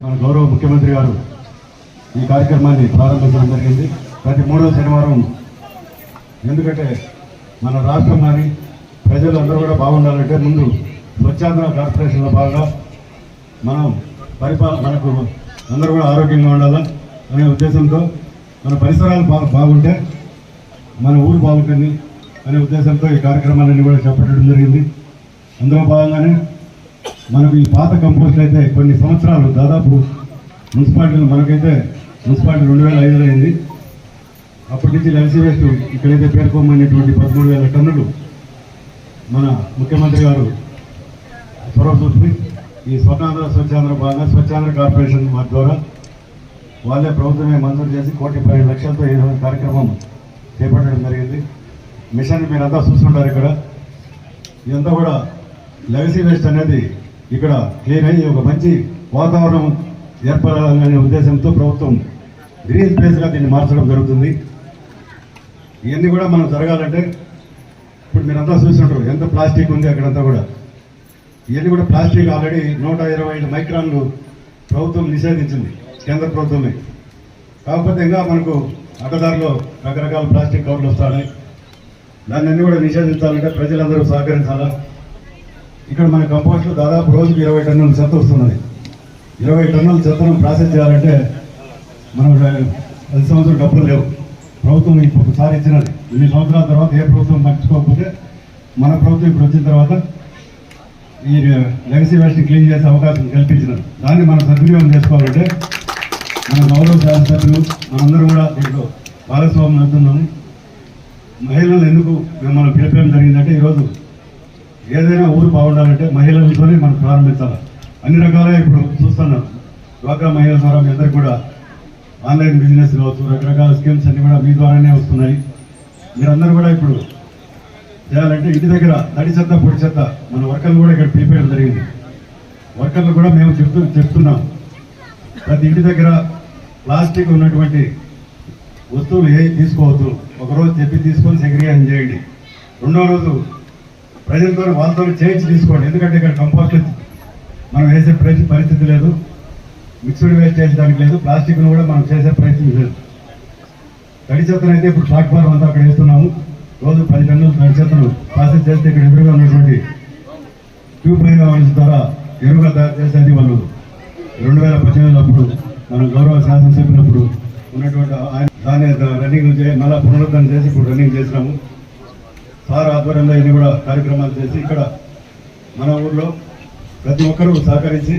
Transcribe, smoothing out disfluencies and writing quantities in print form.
మన గౌరవ ముఖ్యమంత్రి గారు ఈ కార్యక్రమాన్ని ప్రారంభించడం జరిగింది. ప్రతి 3వ శనివారం. ఎందుకంటే మన రాష్ట్రం కానీ ప్రజలందరూ కూడా బాగుండాలంటే ముందు స్వచ్ఛాంధ్ర కార్పొరేషన్లో బాగా మనం మనకు అందరూ కూడా ఆరోగ్యంగా ఉండాలా అనే ఉద్దేశంతో మన పరిసరాలు బాగుంటే మన ఊరు బాగుంటుంది అనే ఉద్దేశంతో ఈ కార్యక్రమాలన్నీ కూడా చేపట్టడం జరిగింది. అందులో భాగంగానే మనకు ఈ పాత కంపోస్ట్లు అయితే కొన్ని సంవత్సరాలు దాదాపు మున్సిపాలిటీలు మనకైతే మున్సిపాలిటీ 2005లో అయింది. అప్పటి నుంచి లెగసీ వేస్ట్ ఇక్కడైతే పేర్కొన్నటువంటి 13,000 టన్నులు మన ముఖ్యమంత్రి గారు చొరవ చూసి ఈ స్వచ్ఛాంధ్ర భాగంగా స్వచ్ఛాంధ్ర కార్పొరేషన్ వారి ద్వారా వాళ్ళే ప్రభుత్వమే మంజూరు చేసి 1,12,00,000తో ఈ కార్యక్రమం చేపట్టడం జరిగింది. మిషన్ మీరంతా చూస్తుంటారు. ఇక్కడ ఇదంతా కూడా లెగసీ వేస్ట్ అనేది ఇక్కడ క్లియర్ అయ్యి ఒక మంచి వాతావరణం ఏర్పడాలనే ఉద్దేశంతో ప్రభుత్వం గ్రీన్ స్పేస్గా దీన్ని మార్చడం జరుగుతుంది. ఇవన్నీ కూడా మనం జరగాలంటే ఇప్పుడు మీరంతా చూసినట్టు ఎంత ప్లాస్టిక్ ఉంది అక్కడంతా కూడా. ఇవన్నీ కూడా ప్లాస్టిక్ ఆల్రెడీ 125 మైక్రాన్లు ప్రభుత్వం నిషేధించింది, కేంద్ర ప్రభుత్వమే. కాకపోతే ఇంకా మనకు అడ్డదారిలో రకరకాల ప్లాస్టిక్ కవర్లు వస్తాయి. దాన్ని అన్ని కూడా నిషేధించాలంటే ప్రజలందరూ సహకరించాలా. ఇక్కడ మన కంపోస్ట్లో దాదాపు రోజుకు 20 టన్నుల చెత్త వస్తున్నది. 20 టన్నుల చెత్తను ప్రాసెస్ చేయాలంటే మనం 10 సంవత్సరాలు డబ్బులు లేవు. ప్రభుత్వం ఒకసారి ఇచ్చినది. ఇన్ని సంవత్సరాల తర్వాత ఏ ప్రభుత్వం పట్టించుకోకపోతే మన ప్రభుత్వం ఇప్పుడు వచ్చిన తర్వాత ఈ లెగసీ వేస్ట్ క్లీన్ చేసే అవకాశం కల్పించినది. దాన్ని మనం సద్వినియోగం చేసుకోవాలంటే మన గౌరవ శాసనసభ్యులు మనందరూ కూడా దీంట్లో భాగస్వామ్యం అవుతున్నాము. మహిళలు ఎందుకు మనం పిలిపేయడం జరిగిందంటే ఈరోజు ఏదైనా ఊరు బాగుండాలంటే మహిళలతోనే మనం ప్రారంభించాలి. అన్ని రకాలుగా ఇప్పుడు చూస్తున్నాం. డ్వాక్రా మహిళల ద్వారా మీ అందరికీ కూడా ఆన్లైన్ బిజినెస్ కావచ్చు, రకరకాల స్కీమ్స్ అన్ని కూడా మీ ద్వారానే వస్తున్నాయి. మీరందరూ కూడా ఇప్పుడు చేయాలంటే ఇంటి దగ్గర తడి చెత్త పొడి చెత్త మన వర్కర్లు కూడా ఇక్కడ పిలిపేయడం జరిగింది. వర్కర్లు కూడా మేము చెప్తున్నాం, ప్రతి ఇంటి దగ్గర ప్లాస్టిక్ ఉన్నటువంటి వస్తువులు ఏవి తీసుకోవద్దు. ఒకరోజు చెప్పి తీసుకొని సెగ్రిగేషన్ చేయండి. రెండో రోజు ప్రజలతో వాళ్ళతో చేయించి తీసుకోండి. ఎందుకంటే ఇక్కడ కంపోస్ట్ మనం వేసే పరిస్థితి లేదు, మిక్స్డ్ వేస్ట్ వేసేదానికి లేదు, ప్లాస్టిక్ను కూడా మనం చేసే ప్రయత్నం లేదు. తడి చెత్తను అయితే ఇప్పుడు ప్లాట్ఫారం అంతా అక్కడ వేస్తున్నాము. రోజు 10 టన్నులు తడి చెత్తను ప్రాసెస్ చేస్తే ఇక్కడ ఎదురుగా ఉన్నటువంటి ట్యూబ్ వాల్స్ ద్వారా ఎరువుగా తయారు చేసేది వాళ్ళు 2018 అప్పుడు మన గౌరవ శాసనసభ్యులప్పుడు ఉన్నటువంటి దాన్ని రన్నింగ్ మళ్ళీ పునరుద్ధరణ చేసి ఇప్పుడు రన్నింగ్ చేసినాము. సార్ ఆధ్వర్యంలో ఇన్ని కూడా కార్యక్రమాలు చేసి ఇక్కడ మన ఊర్లో ప్రతి ఒక్కరూ సహకరించి